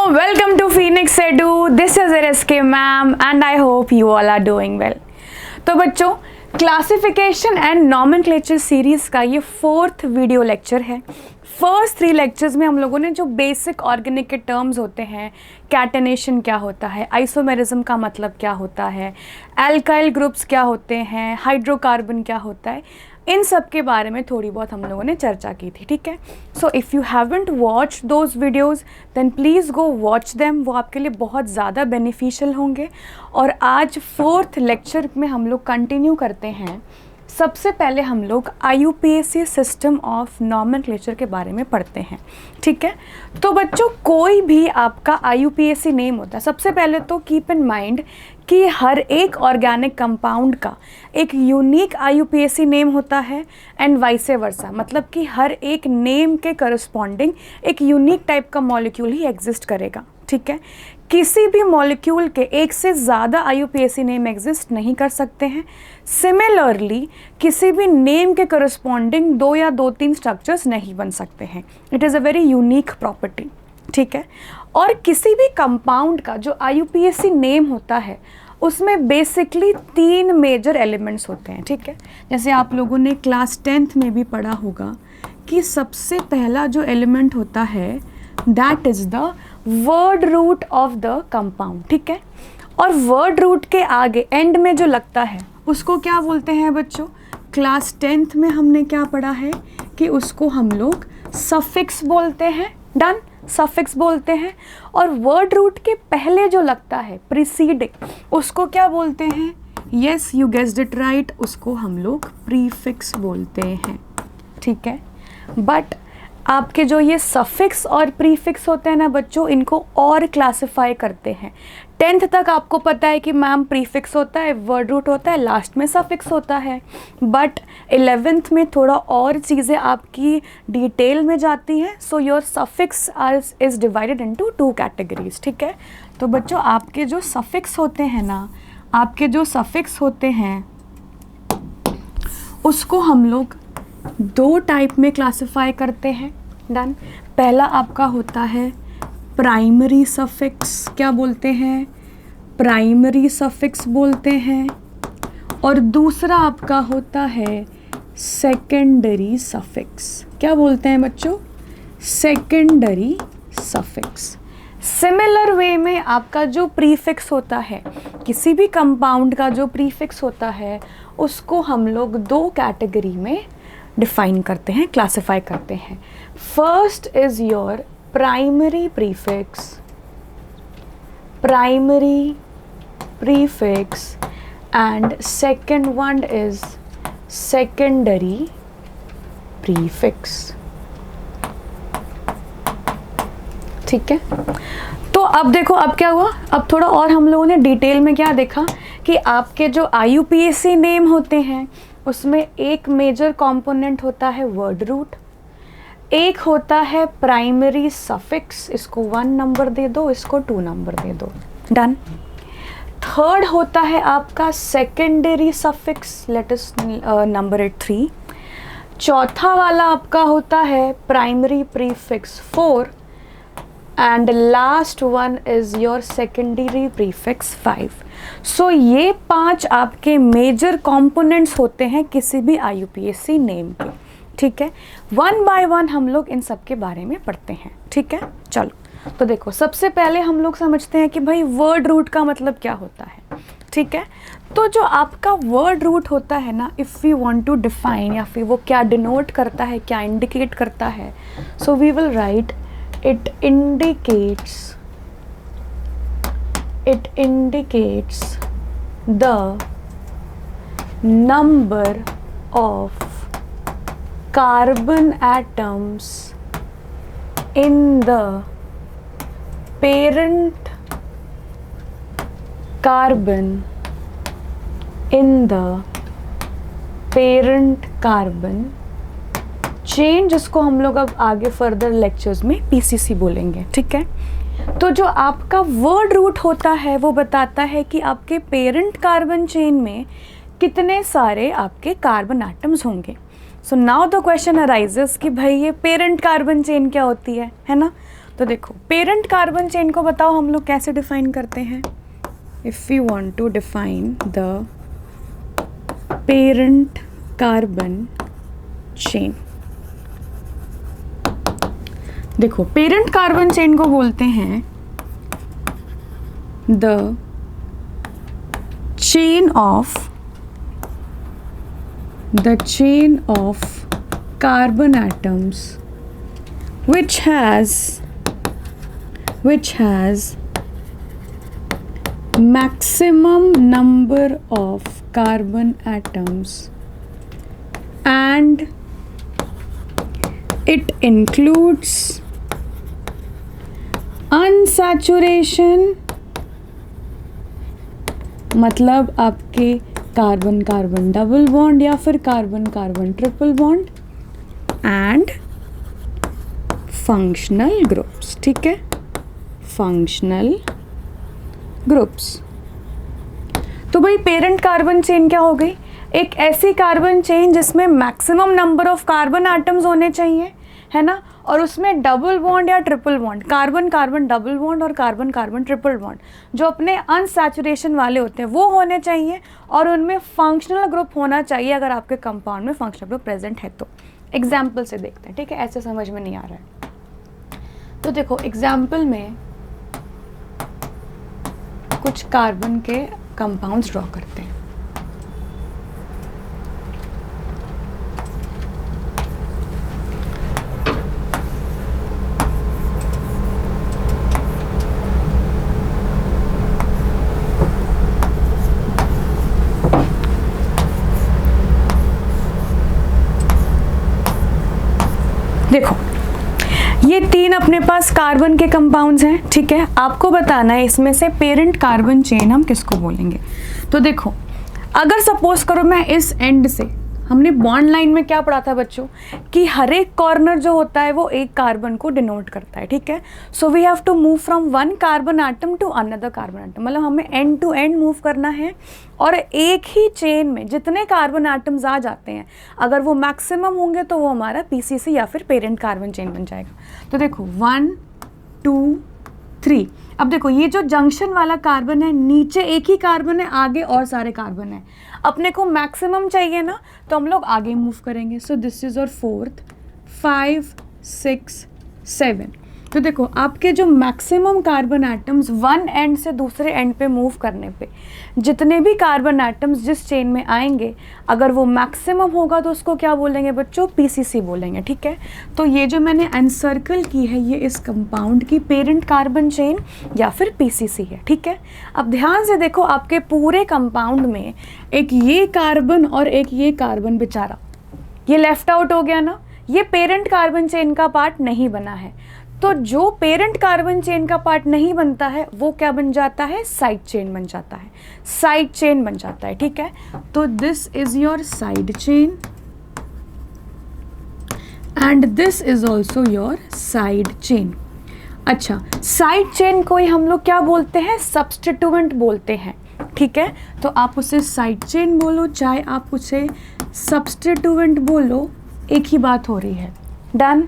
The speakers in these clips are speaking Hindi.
welcome to Phoenix Edu. This is RSK ma'am and I hope you all are doing well. तो बच्चों, क्लासिफिकेशन एंड नॉमेनक्लेचर सीरीज़ का ये 4th वीडियो लेक्चर है। फर्स्ट 3 लेक्चर्स में हम लोगों ने जो बेसिक ऑर्गेनिक के टर्म्स होते हैं, कैटेनेशन क्या होता है, आइसोमेरिज्म का मतलब क्या होता है, एल्काइल ग्रुप्स क्या होते हैं, हाइड्रोकार्बन क्या होता है, इन सब के बारे में थोड़ी बहुत हम लोगों ने चर्चा की थी। ठीक है, so if you haven't watch those videos then please go watch them, वो आपके लिए बहुत ज़्यादा बेनिफिशियल होंगे। और आज 4th लेक्चर में हम लोग कंटिन्यू करते हैं। सबसे पहले हम लोग IUPAC सिस्टम ऑफ नॉमेनक्लेचर के बारे में पढ़ते हैं। ठीक है, तो बच्चों कोई भी आपका IUPAC नेम होता है, सबसे पहले तो कीप इन माइंड कि हर एक ऑर्गेनिक कंपाउंड का एक यूनिक IUPAC नेम होता है एंड वाइस वर्सा, मतलब कि हर एक नेम के करस्पॉन्डिंग एक यूनिक टाइप का मॉलिक्यूल ही एग्जिस्ट करेगा। ठीक है, किसी भी मॉलिक्यूल के एक से ज़्यादा IUPAC नेम एग्जिस्ट नहीं कर सकते हैं। सिमिलरली किसी भी नेम के करस्पॉन्डिंग 2 या 2-3 स्ट्रक्चर्स नहीं बन सकते हैं। It is a very unique property. ठीक है, और किसी भी कंपाउंड का जो IUPAC नेम होता है उसमें बेसिकली 3 मेजर एलिमेंट्स होते हैं। ठीक है, जैसे आप लोगों ने क्लास 10th में भी पढ़ा होगा कि सबसे पहला जो एलिमेंट होता है that is the word root of the compound. ठीक है, और वर्ड रूट के आगे एंड में जो लगता है उसको क्या बोलते हैं बच्चों? क्लास 10th में हमने क्या पढ़ा है कि उसको हम लोग सफिक्स बोलते हैं। डन, सफिक्स बोलते हैं। और वर्ड रूट के पहले जो लगता है प्रीसीडिंग, उसको क्या बोलते हैं? Yes, you guessed it right, उसको हम लोग प्रीफिक्स बोलते हैं। ठीक है, बट आपके जो ये सफिक्स और प्रीफिक्स होते हैं ना बच्चों, इनको और क्लासिफाई करते हैं। 10th तक आपको पता है कि मैम प्रीफिक्स होता है, वर्ड रूट होता है, लास्ट में सफिक्स होता है। बट 11th में थोड़ा और चीज़ें आपकी डिटेल में जाती हैं। So your suffix is divided into 2 categories. ठीक है, तो बच्चों आपके जो सफिक्स होते हैं ना, आपके जो सफिक्स होते हैं उसको हम लोग 2 टाइप में क्लासिफाई करते हैं। डन, पहला आपका होता है प्राइमरी सफिक्स, क्या बोलते हैं? प्राइमरी सफिक्स बोलते हैं। और दूसरा आपका होता है सेकेंडरी सफिक्स, क्या बोलते हैं बच्चों? Secondary suffix. सिमिलर वे में आपका जो प्रीफिक्स होता है, किसी भी कंपाउंड का जो प्रीफिक्स होता है उसको हम लोग 2 कैटेगरी में डिफाइन करते हैं, क्लासिफाई करते हैं। First is your primary prefix, primary prefix, and second one is secondary prefix. ठीक है, तो अब देखो अब क्या हुआ, अब थोड़ा और हम लोगों ने डिटेल में क्या देखा कि आपके जो IUPAC नेम होते हैं उसमें एक मेजर कंपोनेंट होता है वर्ड रूट, एक होता है प्राइमरी सफिक्स, इसको 1 नंबर दे दो, इसको 2 नंबर दे दो। डन। थर्ड होता है आपका secondary suffix, let us number it 3। चौथा वाला आपका होता है primary prefix 4 and last one is your secondary prefix 5। सो ये 5 आपके मेजर कंपोनेंट्स होते हैं किसी भी IUPAC नेम के। ठीक है, 1 बाय 1 हम लोग इन सब के बारे में पढ़ते हैं। ठीक है, चलो तो देखो सबसे पहले हम लोग समझते हैं कि भाई वर्ड रूट का मतलब क्या होता है। ठीक है, तो जो आपका वर्ड रूट होता है ना, if we want to define या फिर वो क्या डिनोट करता है, क्या इंडिकेट करता है, so we will write it indicates the number of carbon atoms in the parent carbon chain, जिसको हम लोग अब आगे फर्दर लेक्चर्स में PCC बोलेंगे। ठीक है, तो जो आपका वर्ड रूट होता है वो बताता है कि आपके पेरेंट कार्बन चेन में कितने सारे आपके कार्बन एटम्स होंगे। So now the question arises कि भाई ये पेरेंट कार्बन चेन क्या होती है ना? तो देखो पेरेंट कार्बन चेन को बताओ हम लोग कैसे डिफाइन करते हैं. If you want to define the parent carbon chain, देखो पेरेंट कार्बन चेन को बोलते हैं the chain of carbon atoms which has maximum number of carbon atoms and it includes unsaturation, मतलब आपके कार्बन कार्बन डबल बॉन्ड या फिर carbon carbon triple bond and functional groups. ठीक है, फंक्शनल ग्रुप्स. तो भाई पेरेंट कार्बन चेन क्या हो गई? एक ऐसी कार्बन चेन जिसमें maximum number of carbon atoms होने चाहिए, है ना, और उसमें डबल बॉन्ड या triple bond, carbon carbon double bond और कार्बन कार्बन ट्रिपल बॉन्ड जो अपने अनसैचुरेशन वाले होते हैं वो होने चाहिए, और उनमें फंक्शनल ग्रुप होना चाहिए अगर आपके कंपाउंड में फंक्शनल ग्रुप प्रेजेंट है तो. एग्जाम्पल से देखते हैं. ठीक है, ऐसे समझ में नहीं आ रहा है तो देखो एग्जाम्पल में कुछ कार्बन के कंपाउंड्स ड्रॉ करते हैं. देखो ये 3 अपने पास कार्बन के कंपाउंड्स हैं. ठीक है, आपको बताना है इसमें से पेरेंट कार्बन चेन हम किसको बोलेंगे. तो देखो अगर सपोज करो मैं इस एंड से, हमने बॉन्ड लाइन में क्या पढ़ा था बच्चों कि हर एक कॉर्नर जो होता है वो एक कार्बन को डिनोट करता है. ठीक है, so we have to move from one carbon atom to another carbon atom, मतलब हमें एंड टू एंड मूव करना है, और एक ही चेन में जितने कार्बन एटम्स आ जाते हैं अगर वो मैक्सिमम होंगे तो वो हमारा पीसीसी या फिर पेरेंट कार्बन चेन बन जाएगा. तो देखो 1 2 3. अब देखो ये जो जंक्शन वाला कार्बन है, नीचे एक ही कार्बन है, आगे और सारे कार्बन है. अपने को मैक्सिमम चाहिए ना तो हम लोग आगे मूव करेंगे. सो दिस इज और 4th 5 6 7. तो देखो आपके जो maximum carbon atoms one and से दूसरे एंड पे मूव करने पे जितने भी कार्बन एटम्स जिस चेन में आएंगे अगर वो मैक्सिमम होगा तो उसको क्या बोलेंगे बच्चों? पीसीसी बोलेंगे. ठीक है, तो ये जो मैंने एनसर्कल की है ये इस कंपाउंड की पेरेंट कार्बन चेन या फिर पीसीसी है. ठीक है, अब ध्यान से देखो आपके पूरे कंपाउंड में एक ये कार्बन और एक ये कार्बन बेचारा ये लेफ्ट आउट हो गया ना, ये पेरेंट कार्बन चेन का पार्ट नहीं बना है. तो जो पेरेंट कार्बन चेन का पार्ट नहीं बनता है वो क्या बन जाता है? साइड चेन बन जाता है, साइड चेन बन जाता है. ठीक है, तो this is your side chain and this is also your side chain. अच्छा, साइड चेन को ही हम लोग क्या बोलते हैं? सब्स्टिट्यूएंट बोलते हैं. ठीक है, तो आप उसे साइड चेन बोलो चाहे आप उसे सब्स्टिट्यूएंट बोलो, एक ही बात हो रही है. डन.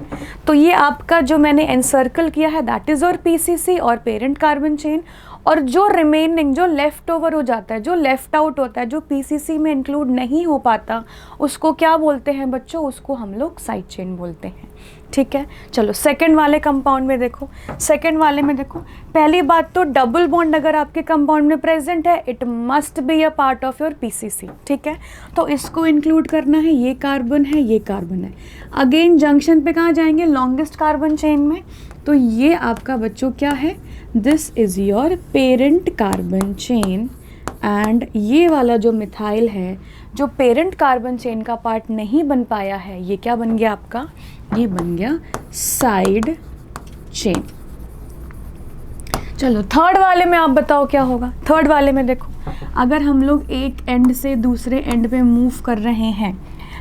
तो ये आपका जो मैंने एनसर्कल किया है दैट इज और पीसीसी और पेरेंट कार्बन चेन, और जो रिमेनिंग जो लेफ्ट ओवर हो जाता है, जो लेफ्ट आउट होता है, जो पीसीसी में इंक्लूड नहीं हो पाता, उसको क्या बोलते हैं बच्चों? उसको हम लोग साइड चेन बोलते हैं. ठीक है, चलो सेकंड वाले कंपाउंड में देखो. सेकंड वाले में देखो, पहली बात तो डबल बॉन्ड अगर आपके कंपाउंड में प्रेजेंट है it must be a part of your PCC. ठीक है, तो इसको इंक्लूड करना है. ये कार्बन है, ये कार्बन है. अगेन जंक्शन पे कहाँ जाएंगे? लॉन्गेस्ट कार्बन चेन में. तो ये आपका बच्चों क्या है? This is your parent carbon chain, and ये वाला जो मिथाइल है जो पेरेंट कार्बन चेन का पार्ट नहीं बन पाया है, ये क्या बन गया आपका? ये बन गया साइड चेन. चलो थर्ड वाले में आप बताओ क्या होगा? थर्ड वाले में देखो अगर हम लोग एक एंड से दूसरे एंड पे मूव कर रहे हैं,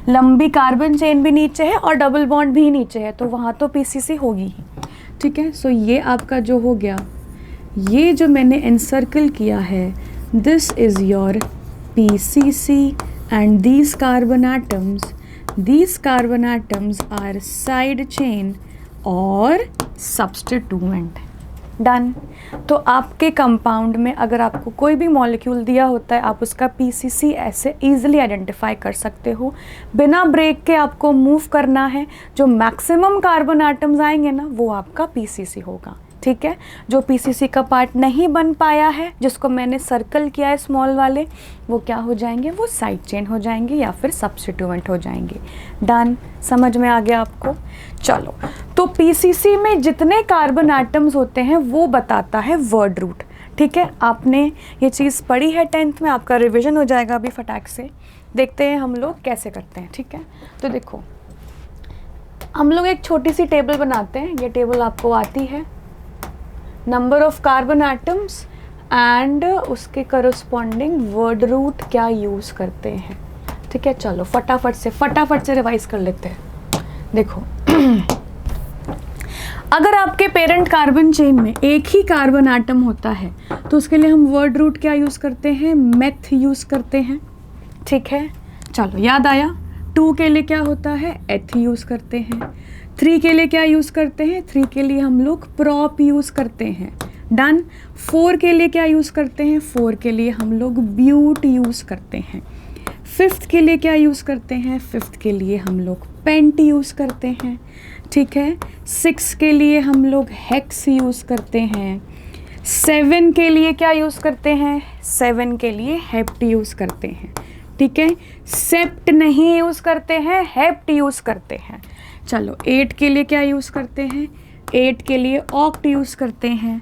लंबी कार्बन चेन भी नीचे है और डबल बॉन्ड भी नीचे है, तो वहाँ तो पीसीसी होगी ही. ठीक है, सो ये आपका जो हो गया, ये जो मैंने एनसर्कल किया है this is your PCC and these carbon atoms are side chain और सब्स्टिट्यूएंट। डन। तो आपके कंपाउंड में अगर आपको कोई भी मॉलिक्यूल दिया होता है, आप उसका पीसीसी ऐसे इजीली आइडेंटिफाई कर सकते हो। बिना ब्रेक के आपको मूव करना है, जो मैक्सिमम कार्बन एटम्स आएंगे ना वो आपका पीसीसी होगा। ठीक है, जो पीसीसी का पार्ट नहीं बन पाया है, जिसको मैंने सर्कल किया है स्मॉल वाले, वो क्या हो जाएंगे, वो साइड चेन हो जाएंगे या फिर सब्स्टिट्यूएंट हो जाएंगे। डन, समझ में आ गया आपको। चलो, तो पीसीसी में जितने कार्बन एटम्स होते हैं वो बताता है वर्ड रूट। ठीक है, आपने ये चीज़ पढ़ी है 10th में, आपका रिवीजन हो जाएगा अभी फटाक से। देखते हैं हम लोग कैसे करते हैं। ठीक है, तो देखो हम लोग एक छोटी सी टेबल बनाते हैं। ये टेबल आपको आती है, number of carbon atoms and उसके करस्पॉन्डिंग वर्ड रूट क्या यूज़ करते हैं। ठीक है, चलो फटाफट से रिवाइज कर लेते हैं। देखो अगर आपके पेरेंट कार्बन चेन में एक ही कार्बन एटम होता है तो उसके लिए हम वर्ड रूट क्या यूज़ करते हैं, मेथ यूज़ करते हैं। ठीक है, चलो याद आया। 2 के लिए क्या होता है, एथ यूज़ करते हैं। 3 के लिए क्या यूज़ करते हैं, 3 के लिए हम लोग प्रॉप यूज़ करते हैं। डन। 4 के लिए क्या यूज़ करते हैं, 4 के लिए हम लोग ब्यूट यूज़ करते हैं। 5th के लिए क्या यूज़ करते हैं, 5th के लिए हम लोग पेंट यूज़ करते हैं। ठीक है, 6 के लिए हम लोग हेक्स यूज़ करते हैं। 7 के लिए क्या यूज़ करते हैं, 7 के लिए हेप्ट यूज़ करते हैं। ठीक है, सेप्ट नहीं यूज़ करते हैं, हेप्ट यूज़ करते हैं। चलो 8 के लिए क्या यूज़ करते हैं, 8 के लिए ऑक्ट यूज़ करते हैं।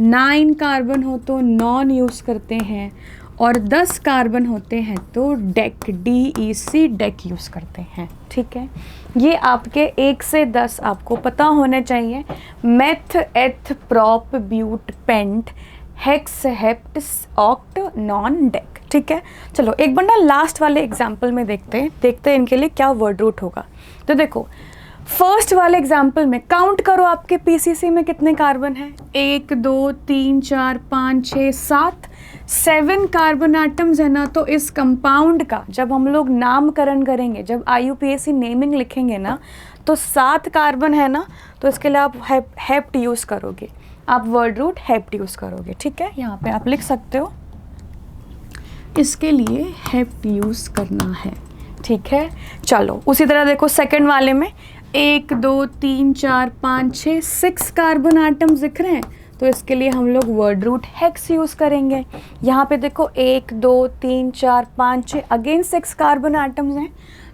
9 कार्बन हो तो नॉन यूज़ करते हैं, और 10 कार्बन होते हैं तो डेक, DEC डेक यूज़ करते हैं। ठीक है, ये आपके 1 से 10 आपको पता होने चाहिए। Meth, eth, prop, but, pent, hex, hept, oct, non, dec. ठीक है, चलो एक बार ना लास्ट वाले एग्जाम्पल में देखते हैं इनके लिए क्या वर्ड रूट होगा। तो देखो फर्स्ट वाले एग्जाम्पल में काउंट करो आपके पीसीसी में कितने कार्बन हैं, 1 2 3 4 5 6 7 7 कार्बन एटम्स है ना। तो इस कंपाउंड का जब हम लोग नामकरण करेंगे, जब IUPAC नेमिंग लिखेंगे ना, तो 7 कार्बन है ना, तो इसके लिए आप हेप्ट यूज़ करोगे, आप वर्ड रूट हेप्ट यूज़ करोगे। ठीक है, यहाँ पे आप लिख सकते हो, इसके लिए हेप्ट यूज़ करना है। ठीक है, चलो उसी तरह देखो सेकंड वाले में 1 2 3 4 5 6 6 कार्बन एटम्स दिख रहे हैं, तो इसके लिए हम लोग वर्ड रूट हेक्स यूज़ करेंगे। यहाँ पे देखो 1 2 3 4 5 6 अगेन 6 कार्बन एटम्स हैं,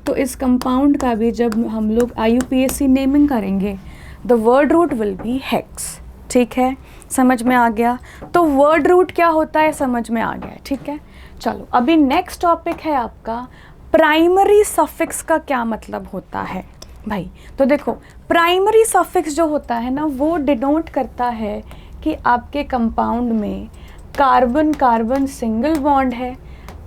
तो इस कंपाउंड का भी जब हम लोग IUPAC नेमिंग करेंगे the word root will be hex. ठीक है, समझ में आ गया। तो वर्ड रूट क्या होता है समझ में आ गया। ठीक है, चलो अभी नेक्स्ट टॉपिक है आपका प्राइमरी सफिक्स का क्या मतलब होता है भाई। तो देखो प्राइमरी सफिक्स जो होता है ना, वो डिनोट करता है कि आपके कंपाउंड में कार्बन कार्बन सिंगल बॉन्ड है,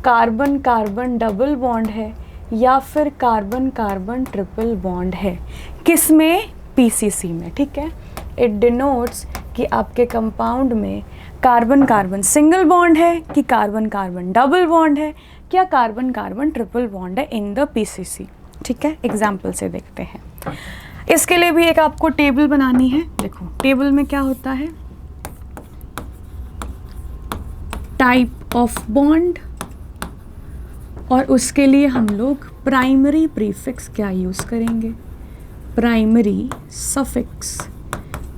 कार्बन कार्बन डबल बॉन्ड है, या फिर कार्बन कार्बन ट्रिपल बॉन्ड है। किस में, पीसीसी में। ठीक है, इट डिनोट्स कि आपके कंपाउंड में कार्बन कार्बन सिंगल बॉन्ड है कि कार्बन कार्बन डबल बॉन्ड है, क्या कार्बन कार्बन ट्रिपल बॉन्ड है इन द पीसीसी। ठीक है, एग्जाम्पल से देखते हैं। इसके लिए भी एक आपको टेबल बनानी है। देखो टेबल में क्या होता है, टाइप ऑफ बॉन्ड, और उसके लिए हम लोग प्राइमरी प्रीफिक्स क्या यूज़ करेंगे, प्राइमरी सफिक्स,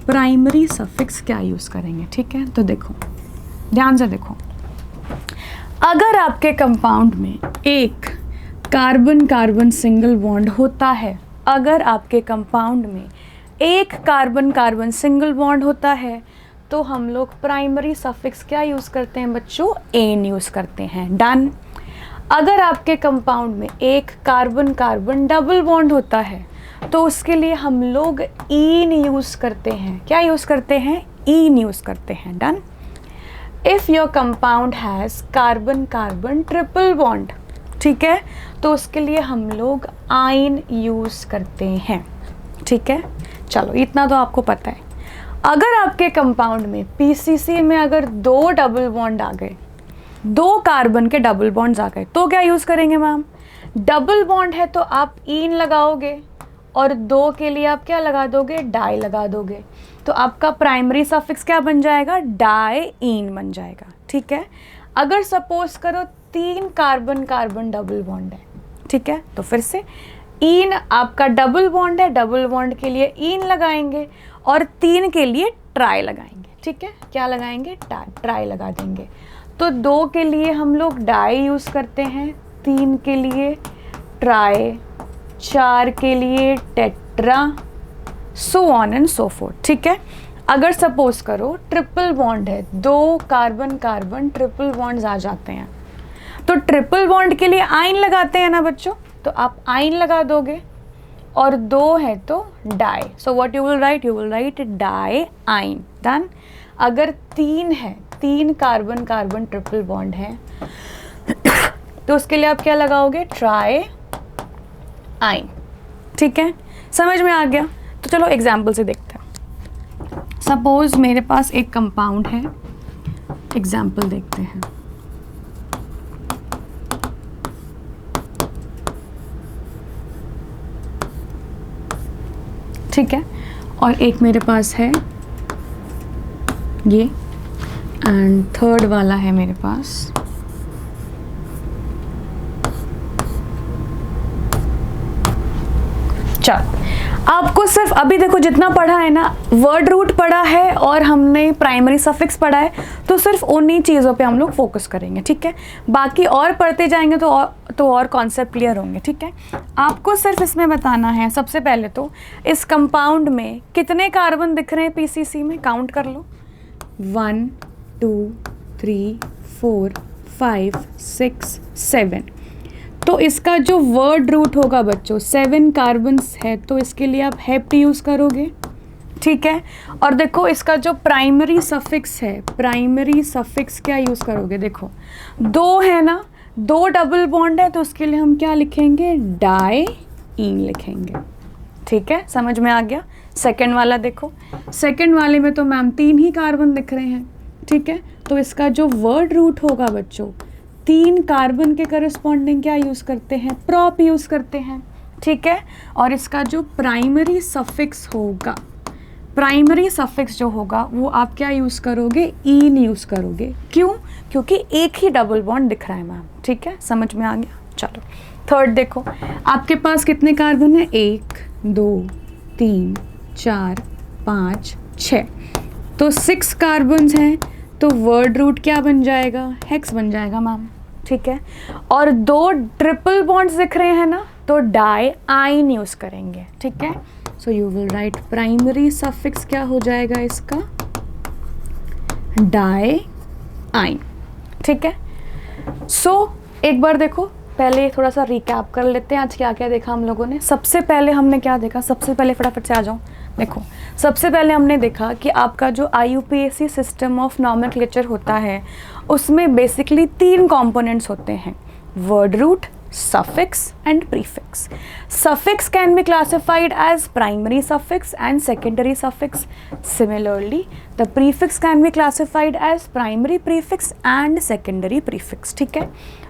प्राइमरी सफिक्स क्या यूज़ करेंगे। ठीक है, तो देखो ध्यान से देखो, अगर आपके कंपाउंड में एक कार्बन कार्बन सिंगल बॉन्ड होता है, अगर आपके कंपाउंड में एक कार्बन कार्बन सिंगल बॉन्ड होता है, तो हम लोग प्राइमरी सफिक्स क्या यूज़ करते हैं बच्चों, एन यूज़ करते हैं। डन। अगर आपके कंपाउंड में एक कार्बन कार्बन डबल बॉन्ड होता है, तो उसके लिए हम लोग ईन यूज़ करते हैं। क्या यूज़ करते हैं, ईन यूज़ करते हैं। Done. If your compound has carbon carbon triple bond, ठीक है, तो उसके लिए हम लोग आइन यूज़ करते हैं। ठीक है, चलो इतना तो आपको पता है। अगर आपके कंपाउंड में पीसीसी में अगर 2 डबल बॉन्ड आ गए, 2 कार्बन के डबल बॉन्ड्स आ गए, तो क्या यूज़ करेंगे मैम, डबल बॉन्ड है तो आप ईन लगाओगे, और 2 के लिए आप क्या लगा दोगे, डाई लगा दोगे। तो आपका प्राइमरी सफिक्स क्या बन जाएगा, डाईन बन जाएगा। ठीक है, अगर सपोज करो 3 कार्बन कार्बन डबल बॉन्ड है, ठीक है, तो फिर से इन आपका डबल बॉन्ड है, डबल बॉन्ड के लिए इन लगाएंगे और 3 के लिए ट्राई लगाएंगे। ठीक है, क्या लगाएंगे, ट्राई लगा देंगे। तो 2 के लिए हम लोग डाई यूज़ करते हैं, 3 के लिए ट्राई, 4 के लिए tetra, so on and so fourth. ठीक है, अगर सपोज करो ट्रिपल बॉन्ड है, 2 कार्बन कार्बन ट्रिपल बॉन्ड्स आ जाते हैं, तो ट्रिपल बॉन्ड के लिए आइन लगाते हैं ना बच्चों, तो आप आइन लगा दोगे, और 2 है तो di. So what you will write, you will write di yne, done. अगर 3 है, 3 कार्बन कार्बन ट्रिपल बॉन्ड है तो उसके लिए आप क्या लगाओगे, ट्राई आइन। ठीक है, समझ में आ गया। तो चलो एग्जाम्पल से देखते हैं। सपोज मेरे पास एक कंपाउंड है, एग्जाम्पल देखते हैं। ठीक है, और एक मेरे पास है ये, एंड थर्ड वाला है मेरे पास चल। आपको सिर्फ अभी देखो जितना पढ़ा है ना, वर्ड रूट पढ़ा है और हमने प्राइमरी सफिक्स पढ़ा है, तो सिर्फ उन्हीं चीज़ों पे हम लोग फोकस करेंगे। ठीक है, बाकी और पढ़ते जाएंगे तो और कॉन्सेप्ट क्लियर होंगे। ठीक है, आपको सिर्फ इसमें बताना है, सबसे पहले तो इस कंपाउंड में कितने कार्बन दिख रहे हैं पीसीसी में, काउंट कर लो। 1 2 3 4 5 6 7। तो इसका जो वर्ड रूट होगा बच्चों 7 कार्बन्स है, तो इसके लिए आप हेप्ट यूज़ करोगे। ठीक है, और देखो इसका जो प्राइमरी सफिक्स है, प्राइमरी सफिक्स क्या यूज़ करोगे, देखो 2 है ना, 2 डबल बॉन्ड है, तो उसके लिए हम क्या लिखेंगे, डाई इन लिखेंगे। ठीक है, समझ में आ गया। सेकंड वाला देखो, सेकंड वाले में तो मैम 3 ही कार्बन दिख रहे हैं। ठीक है, तो इसका जो वर्ड रूट होगा बच्चों 3 कार्बन के करस्पॉन्डिंग क्या यूज़ करते हैं, प्रॉप यूज़ करते हैं। ठीक है, और इसका जो प्राइमरी सफिक्स होगा, प्राइमरी सफिक्स जो होगा वो आप क्या यूज़ करोगे, इन यूज़ करोगे। क्यों, क्योंकि एक ही डबल बॉन्ड दिख रहा है मैम। ठीक है, समझ में आ गया। चलो थर्ड देखो, आपके पास कितने कार्बन है, 1 2 3 4 5 6, तो 6 कार्बन्स हैं, तो वर्ड रूट क्या बन जाएगा, हेक्स बन जाएगा मैम। ठीक है, और 2 ट्रिपल बॉन्ड्स दिख रहे हैं ना, तो डाई आइन यूज़ करेंगे। ठीक है, so you will right primary suffix क्या हो जाएगा इसका, डाई आइन। ठीक है, सो एक बार देखो, पहले थोड़ा सा रिकैप कर लेते हैं आज क्या क्या देखा हम लोगों ने। सबसे पहले हमने क्या देखा, सबसे पहले फटाफट से आ जाओ। देखो सबसे पहले हमने देखा कि आपका जो IUPAC सिस्टम ऑफ नॉमेनक्लेचर होता है उसमें बेसिकली 3 कंपोनेंट्स होते हैं, word root, suffix and prefix. Suffix can be classified as primary suffix and secondary suffix. Similarly, the prefix can be classified as primary prefix and secondary prefix. ठीक है,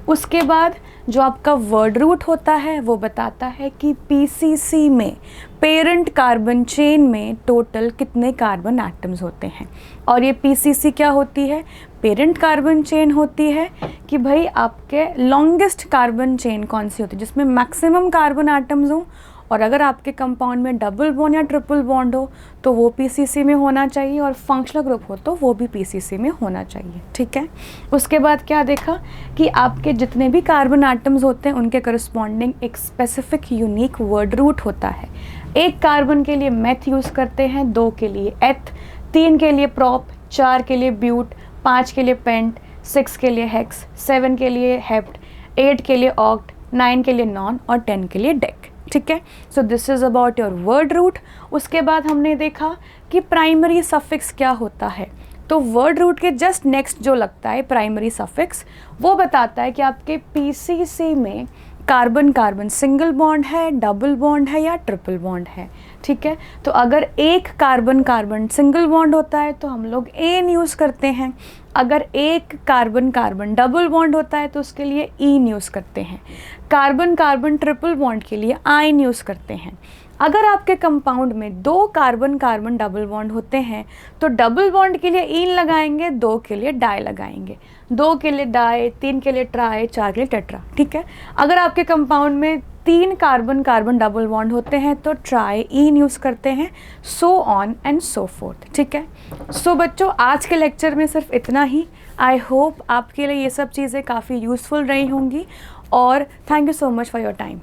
उसके बाद जो आपका वर्ड रूट होता है वो बताता है कि PCC में पेरेंट कार्बन चेन में टोटल कितने कार्बन एटम्स होते हैं, और ये PCC क्या होती है, पेरेंट कार्बन चेन होती है कि भाई आपके लॉन्गेस्ट कार्बन चेन कौन सी होती है जिसमें मैक्सिमम कार्बन एटम्स हो, और अगर आपके कंपाउंड में डबल बॉन्ड या ट्रिपल बॉन्ड हो तो वो PCC में होना चाहिए, और फंक्शनल ग्रुप हो तो वो भी PCC में होना चाहिए। ठीक है, उसके बाद क्या देखा कि आपके जितने भी कार्बन एटम्स होते हैं उनके करस्पॉन्डिंग एक स्पेसिफिक यूनिक वर्ड रूट होता है। एक कार्बन के लिए मेथ यूज़ करते हैं, 2 के लिए एथ, 3 के लिए प्रॉप, 4 के लिए ब्यूट, 5 के लिए पेंट, 6 के लिए हेक्स, 7 के लिए हेप्ट, 8 के लिए ऑक्ट, 9 के लिए नॉन और 10 के लिए डेक। ठीक है, so this is about your word root. उसके बाद हमने देखा कि प्राइमरी सफिक्स क्या होता है, तो वर्ड रूट के जस्ट नेक्स्ट जो लगता है प्राइमरी सफिक्स वो बताता है कि आपके PCC में कार्बन कार्बन सिंगल बॉन्ड है, डबल बॉन्ड है या ट्रिपल बॉन्ड है। ठीक है, तो अगर एक कार्बन कार्बन सिंगल बॉन्ड होता है तो हम लोग एन यूज़ करते हैं, अगर एक कार्बन कार्बन डबल बॉन्ड होता है तो उसके लिए इन यूज़ करते हैं, कार्बन कार्बन ट्रिपल बॉन्ड के लिए आइन यूज़ करते हैं, अगर आपके कंपाउंड में 2 कार्बन कार्बन डबल बॉन्ड होते हैं तो डबल बॉन्ड के लिए इन लगाएंगे, 2 के लिए डाई लगाएंगे, 2 के लिए डाई, 3 के लिए ट्राई, 4 के लिए टेट्रा, ठीक है। अगर आपके कंपाउंड में 3 कार्बन कार्बन डबल बॉन्ड होते हैं तो ट्राई इन यूज़ करते हैं, so on and so fourth, ठीक है। सो बच्चों, आज के लेक्चर में सिर्फ इतना ही। आई होप आपके लिए ये सब चीज़ें काफ़ी यूज़फुल रही होंगी और thank you so much for your time.